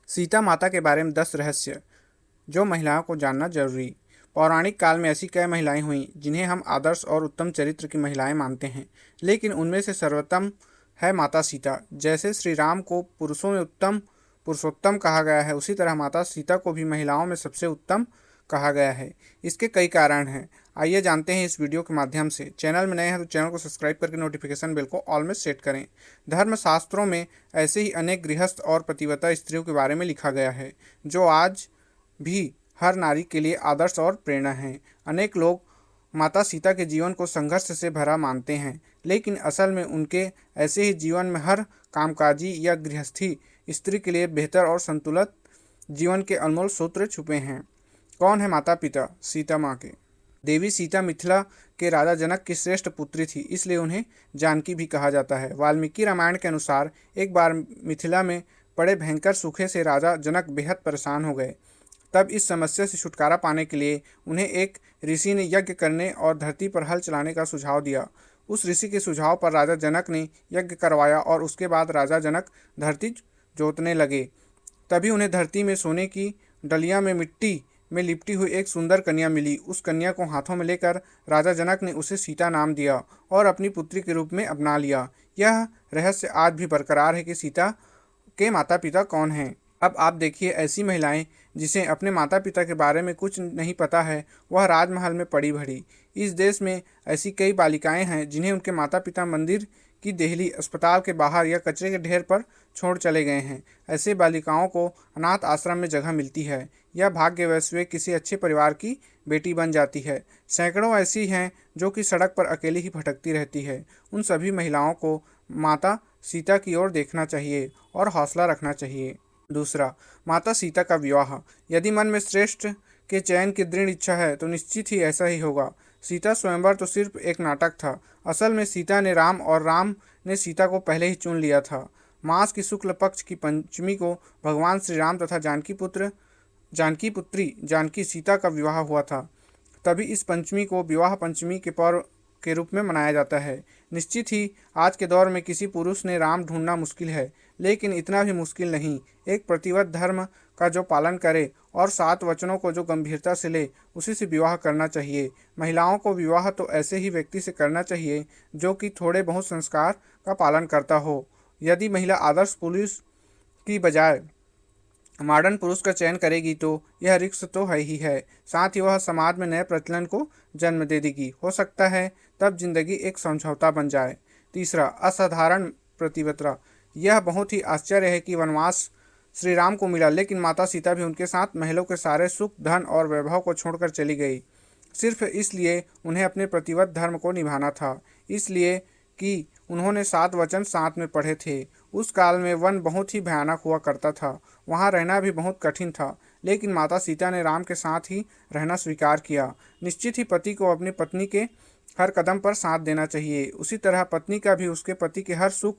सीता माता के बारे में 10 रहस्य जो महिलाओं को जानना जरूरी। पौराणिक काल में ऐसी कई महिलाएं हुईं जिन्हें हम आदर्श और उत्तम चरित्र की महिलाएं मानते हैं, लेकिन उनमें से सर्वोत्तम है माता सीता। जैसे श्री राम को पुरुषों में उत्तम पुरुषोत्तम कहा गया है, उसी तरह माता सीता को भी महिलाओं में सबसे उत्तम कहा गया है। इसके कई कारण हैं, आइए जानते हैं इस वीडियो के माध्यम से। चैनल में नए हैं तो चैनल को सब्सक्राइब करके नोटिफिकेशन बेल को ऑल में सेट करें। धर्मशास्त्रों में ऐसे ही अनेक गृहस्थ और पतिव्रता स्त्रियों के बारे में लिखा गया है, जो आज भी हर नारी के लिए आदर्श और प्रेरणा है। अनेक लोग माता सीता के जीवन को संघर्ष से भरा मानते हैं, लेकिन असल में उनके ऐसे ही जीवन में हर कामकाजी या गृहस्थी स्त्री के लिए बेहतर और संतुलित जीवन के अनमोल सूत्र छुपे हैं। कौन है माता पिता सीता माँ के? देवी सीता मिथिला के राजा जनक की श्रेष्ठ पुत्री थी, इसलिए उन्हें जानकी भी कहा जाता है। वाल्मीकि रामायण के अनुसार एक बार मिथिला में पड़े भयंकर सूखे से राजा जनक बेहद परेशान हो गए। तब इस समस्या से छुटकारा पाने के लिए उन्हें एक ऋषि ने यज्ञ करने और धरती पर हल चलाने का सुझाव दिया। उस ऋषि के सुझाव पर राजा जनक ने यज्ञ करवाया और उसके बाद राजा जनक धरती जोतने लगे। तभी उन्हें धरती में सोने की डलिया में मिट्टी में लिपटी हुई एक सुंदर कन्या मिली। उस कन्या को हाथों में लेकर राजा जनक ने उसे सीता नाम दिया और अपनी पुत्री के रूप में अपना लिया। यह रहस्य आज भी बरकरार है कि सीता के माता पिता कौन हैं। अब आप देखिए, ऐसी महिलाएं जिसे अपने माता पिता के बारे में कुछ नहीं पता है, वह राजमहल में पड़ी भड़ी। इस देश में ऐसी कई बालिकाएं हैं जिन्हें उनके माता पिता मंदिर की देहली, अस्पताल के बाहर या कचरे के ढेर पर छोड़ चले गए हैं। ऐसे बालिकाओं को अनाथ आश्रम में जगह मिलती है या भाग्यवश वे किसी अच्छे परिवार की बेटी बन जाती है। सैकड़ों ऐसी हैं जो कि सड़क पर अकेली ही भटकती रहती है। उन सभी महिलाओं को माता सीता की ओर देखना चाहिए और हौसला रखना चाहिए। दूसरा, माता सीता का विवाह। यदि मन में श्रेष्ठ के चयन की दृढ़ इच्छा है तो निश्चित ही ऐसा ही होगा। सीता स्वयंवर तो सिर्फ एक नाटक था। असल में सीता ने राम और राम ने सीता को पहले ही चुन लिया था। मास की शुक्ल पक्ष की पंचमी को भगवान श्री राम तथा जानकी पुत्री जानकी सीता का विवाह हुआ था। तभी इस पंचमी को विवाह पंचमी के पर्व के रूप में मनाया जाता है। निश्चित ही आज के दौर में किसी पुरुष ने राम ढूंढना मुश्किल है, लेकिन इतना भी मुश्किल नहीं। एक प्रतिबद्ध धर्म का जो पालन करे और 7 वचनों को जो गंभीरता से ले, उसी से विवाह करना चाहिए। महिलाओं को विवाह तो ऐसे ही व्यक्ति से करना चाहिए जो कि थोड़े बहुत संस्कार का पालन करता हो। यदि महिला आदर्श पुरुष की बजाय मॉडर्न पुरुष का चयन करेगी तो यह रिस्क तो है ही है, साथ ही वह समाज में नए प्रचलन को जन्म दे देगी। हो सकता है तब जिंदगी एक समझौता बन जाए। तीसरा, असाधारण प्रतिव्रता। यह बहुत ही आश्चर्य है कि वनवास श्री राम को मिला, लेकिन माता सीता भी उनके साथ महलों के सारे सुख, धन और वैभव को छोड़कर चली गई, सिर्फ इसलिए उन्हें अपने प्रतिबद्ध धर्म को निभाना था। इसलिए कि उन्होंने 7 वचन साथ में पढ़े थे। उस काल में वन बहुत ही भयानक हुआ करता था, वहाँ रहना भी बहुत कठिन था, लेकिन माता सीता ने राम के साथ ही रहना स्वीकार किया। निश्चित ही पति को अपनी पत्नी के हर कदम पर साथ देना चाहिए, उसी तरह पत्नी का भी उसके पति के हर सुख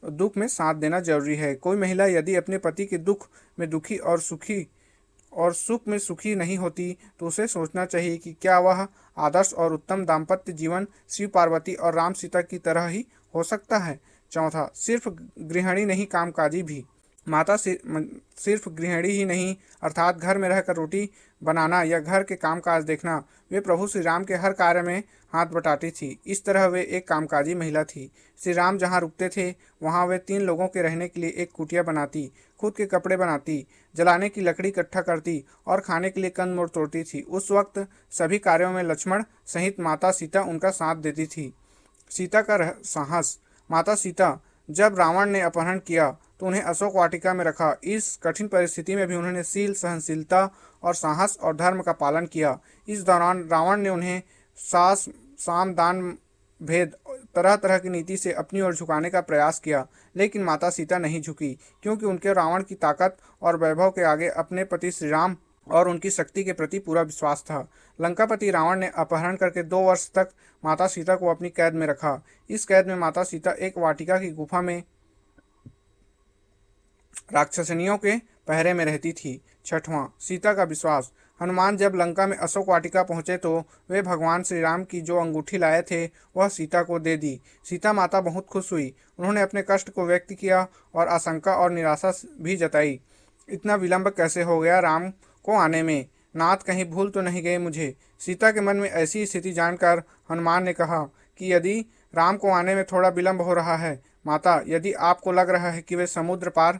दुख में साथ देना जरूरी है। कोई महिला यदि अपने पति के दुख में दुखी और सुख में सुखी नहीं होती तो उसे सोचना चाहिए कि क्या वह आदर्श और उत्तम दाम्पत्य जीवन शिव पार्वती और राम सीता की तरह ही हो सकता है। चौथा, सिर्फ गृहिणी नहीं, कामकाजी भी। माता सिर्फ गृहिणी ही नहीं, अर्थात घर में रहकर रोटी बनाना या घर के कामकाज देखना, वे प्रभु श्री राम के हर कार्य में हाथ बटाती थी। इस तरह वे एक कामकाजी महिला थी। श्री राम जहाँ रुकते थे वहाँ वे 3 लोगों के रहने के लिए एक कुटिया बनाती, खुद के कपड़े बनाती, जलाने की लकड़ी इकट्ठा करती और खाने के लिए कंद मूल तोड़ती थी। उस वक्त सभी कार्यों में लक्ष्मण सहित माता सीता उनका साथ देती थी। सीता का साहस। माता सीता जब रावण ने अपहरण किया तो उन्हें अशोक वाटिका में रखा। इस कठिन परिस्थिति में भी उन्होंने शील, सहनशीलता और साहस और धर्म का पालन किया। इस दौरान रावण ने उन्हें सास, साम, दान, भेद, तरह तरह की नीति से अपनी ओर झुकाने का प्रयास किया, लेकिन माता सीता नहीं झुकी, क्योंकि उनके रावण की ताकत और वैभव के आगे अपने पति श्री राम और उनकी शक्ति के प्रति पूरा विश्वास था। लंकापति रावण ने अपहरण करके 2 वर्ष तक माता सीता को अपनी कैद में रखा। इस कैद में माता सीता एक वाटिका की गुफा में राक्षसनियों के पहरे में रहती थी। छठवां, सीता का विश्वास। हनुमान जब लंका में अशोक वाटिका पहुंचे तो वे भगवान श्री राम की जो अंगूठी लाए थे वह सीता को दे दी। सीता माता बहुत खुश हुई। उन्होंने अपने कष्ट को व्यक्त किया और आशंका और निराशा भी जताई। इतना विलंब कैसे हो गया राम को आने में? नाथ कहीं भूल तो नहीं गए मुझे? सीता के मन में ऐसी स्थिति जानकर हनुमान ने कहा कि यदि राम को आने में थोड़ा विलंब हो रहा है, माता, यदि आपको लग रहा है कि वे समुद्र पार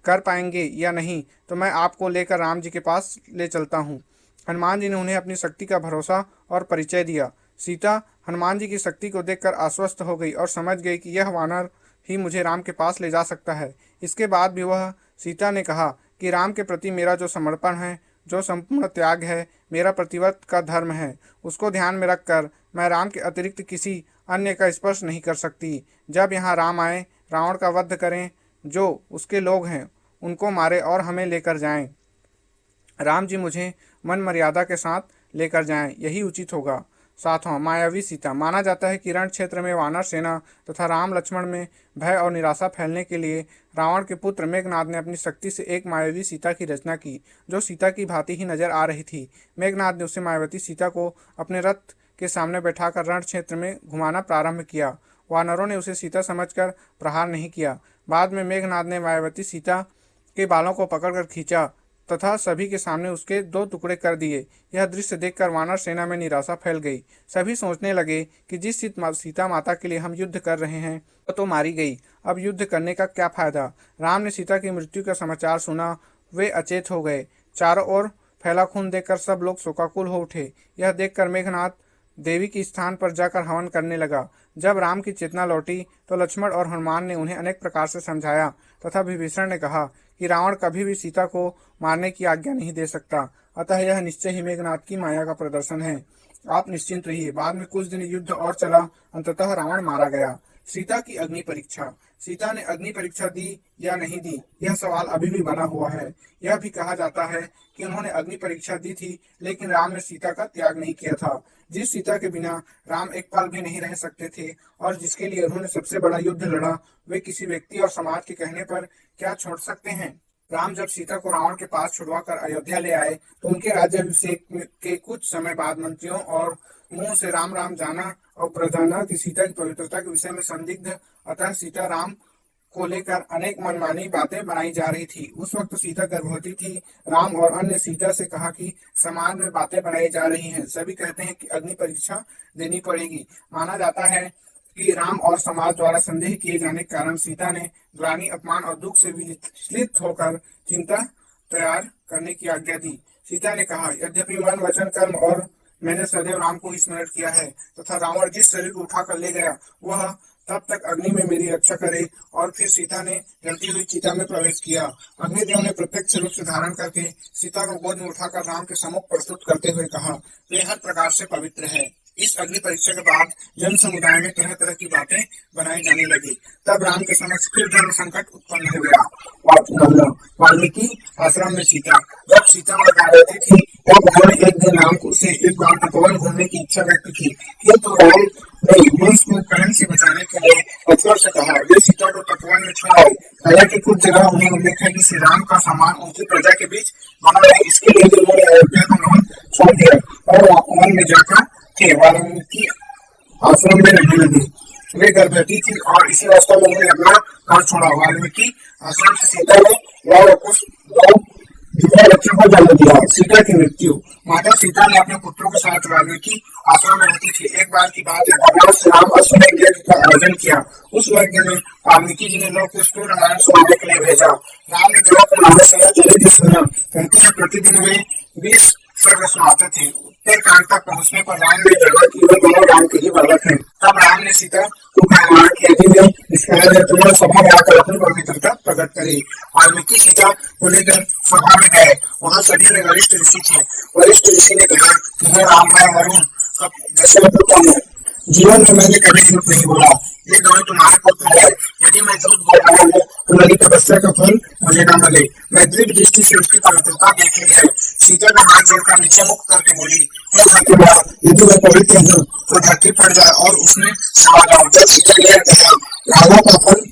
कर पाएंगे या नहीं, तो मैं आपको लेकर राम जी के पास ले चलता हूँ। हनुमान जी ने उन्हें अपनी शक्ति का भरोसा और परिचय दिया। सीता हनुमान जी की शक्ति को देखकर आश्वस्त हो गई और समझ गई कि यह वानर ही मुझे राम के पास ले जा सकता है। इसके बाद भी वह सीता ने कहा कि राम के प्रति मेरा जो समर्पण है, जो संपूर्ण त्याग है, मेरा प्रतिव्रत का धर्म है, उसको ध्यान में रखकर मैं राम के अतिरिक्त किसी अन्य का स्पर्श नहीं कर सकती। जब यहाँ राम आए, रावण का वध करें, जो उसके लोग हैं उनको मारे और हमें लेकर जाएं। राम जी मुझे मन मर्यादा के साथ लेकर जाएं, यही उचित होगा। सातवां, मायावी सीता। माना जाता है कि रण क्षेत्र में वानर सेना तथा राम लक्ष्मण में भय और निराशा फैलने के लिए रावण के पुत्र मेघनाद ने अपनी शक्ति से एक मायावी सीता की रचना की, जो सीता की भांति ही नजर आ रही थी। मेघनाद ने उसे मायावती सीता को अपने रथ के सामने बैठाकर रण क्षेत्र में घुमाना प्रारंभ किया। वानरों ने उसे सीता समझकर प्रहार नहीं किया। बाद में मेघनाद ने मायावती सीता के बालों को पकड़कर खींचा तथा सभी के सामने उसके दो टुकड़े कर दिए। यह दृश्य देखकर वानर सेना में निराशा फैल गई। सभी सोचने लगे कि जिस सीता माता के लिए हम युद्ध कर रहे हैं वह तो मारी गई, अब युद्ध करने का क्या फायदा। राम ने सीता की मृत्यु का समाचार सुना, वे अचेत हो गए। चारों ओर फैला खून देखकर सब लोग शोकाकुल हो उठे। यह देखकर मेघनाद देवी के स्थान पर जाकर हवन करने लगा। जब राम की चेतना लौटी तो लक्ष्मण और हनुमान ने उन्हें अनेक प्रकार से समझाया तथा विभीषण ने कहा कि रावण कभी भी सीता को मारने की आज्ञा नहीं दे सकता, अतः यह निश्चय ही मेघनाद की माया का प्रदर्शन है। आप निश्चिंत रहिए। बाद में कुछ दिन युद्ध और चला, अंततः रावण मारा गया। सीता की अग्नि परीक्षा। सीता ने अग्नि परीक्षा दी या नहीं दी, यह सवाल अभी भी बना हुआ है। यह भी कहा जाता है कि उन्होंने अग्नि परीक्षा दी थी, लेकिन राम ने सीता का त्याग नहीं किया था। जिस सीता के बिना राम एक पल भी नहीं रह सकते थे और जिसके लिए उन्होंने सबसे बड़ा युद्ध लड़ा, वे किसी व्यक्ति और समाज के कहने पर क्या छोड़ सकते हैं? राम जब सीता को रावण के पास छुड़वाकर अयोध्या ले आए तो उनके राज्याभिषेक के कुछ समय बाद मंत्रियों और मुंह से राम राम जाना और प्रजाना की सीता की पवित्रता के विषय में संदिग्ध, अतः सीता राम को लेकर अनेक मनमानी बातें बनाई जा रही थी। उस वक्त सीता गर्भवती थी। राम और अन्य सीता से कहा कि समाज में बातें बनाई जा रही हैं, सभी कहते हैं कि अग्नि परीक्षा देनी पड़ेगी। माना जाता है कि राम और समाज द्वारा संदेह किए जाने के कारण सीता ने ग्लानि, अपमान और दुख से विचलित होकर चिंता तैयार करने की आज्ञा दी। सीता ने कहा, यद्यपि मन, वचन, कर्म और मैंने सदैव राम को ही स्मरण किया है तथा रावण जिस शरीर को उठाकर ले गया वह तब तक अग्नि में मेरी रक्षा करे। और फिर सीता ने जलती हुई चिता में प्रवेश किया। अग्निदेव ने प्रत्यक्ष रूप से धारण करके सीता को गोद में उठाकर राम के सम्मुख प्रस्तुत करते हुए कहा, वे हर प्रकार से पवित्र है। इस अग्नि परीक्षा के बाद जन समुदाय में तरह तरह की बातें बनाई जाने लगी। तब राम के समक्ष फिर धर्म संकट उत्पन्न हो गया। वाल्मीकि आश्रम में सीता। जब सीता माता रहती थी तब उन्होंने एक दिन राम को से एक बार तपोवन घूमने की इच्छा व्यक्त की, किंतु राम ने वंश को कलंक से बचाने के लिए लक्ष्मण से कहा, वे सीता को तपोवन में छोड़ आए। हालांकि कुछ जगह उन्हें उल्लेख है कि श्री राम का सम्मान उनकी प्रजा के बीच बना है, इसके लिए उन्होंने अयोध्या का मान छोड़ दिया और वन में जाकर वाल्मीकि आश्रम में रहने लगे। वे गर्भवती थी और इसी अवस्था में उन्होंने अपना घर छोड़ा। वाल्मीकि आश्रम से सीता ने दो बच्चों को जन्म दिया। सीता की मृत्यु। माता सीता ने अपने पुत्रों के साथ वाल्मीकि आश्रम में रहती थी। एक बार की बात है, भगवान श्री राम अश्वमेध यज्ञ का आयोजन किया। उस यज्ञ में वाल्मीकि जी ने लोग को रामायण सुनाने के लिए भेजा। राम ने जब रामायण चले भी सुना। कहते हैं प्रतिदिन वे 20 सर्ग सुनाते थे। उत्तर कांड तक पहुंचने पर राम ने जाना कि वे दोनों राम के ही बालक हैं। तब राम ने सीता को कहा कि यदि वे निष्काम तुम्हारा सभा में आकर अपनी पवित्रता प्रकट करे। वाल्मीकि सीता को लेकर सभा में गए। वहां सभी में वरिष्ठ ऋषि थे। वरिष्ठ ऋषि ने कहा कि हे राम, मैं मरूं जैसे मैं पुत्र हूँ। जीवन में मैंने कभी झूठ नहीं बोला। ये दोनों तुम्हारे पुत्र है। यदि मैं झूठ बोल रहा हूँ तो मेरी तपस्या का फल मुझे न मिले। मैं दृढ़ दृष्टि से उसकी पवित्रता देख ली है। सीता का हाथ जोड़कर नीचे मुख करके बोली, हे सत्यवान, यदि मैं पवित्र हूँ तो धरती फट जाए और उसमें समा जाऊं। जब सीता ने कहा, राजा का फल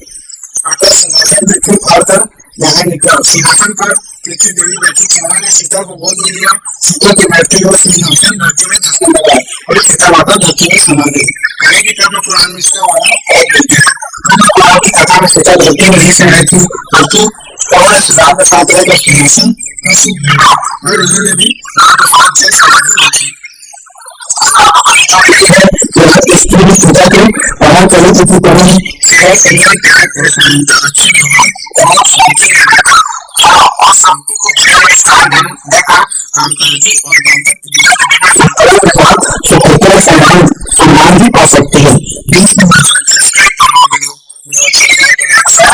आकर सिंहासन से फिर फाड़कर बाहर निकला। सिंहासन पर पृथ्वी देवी बैठी थी। उन्होंने सीता को गोद में लिया। सीता के बैठते हुए सिंहासन धरती में धंसने लगा और सीता माता धरती में समा गई। आगे की पद्म पुराण में इसका वर्णन और देते हैं। पद्म पुराण की कथा में सीता धरती में नहीं समा थी, बल्कि और सुधार का साथ है और उन्होंने भी से समाधि स्त्री की पूजा करें, वहाँ करें, किसी तरह है, कन्या प्यार और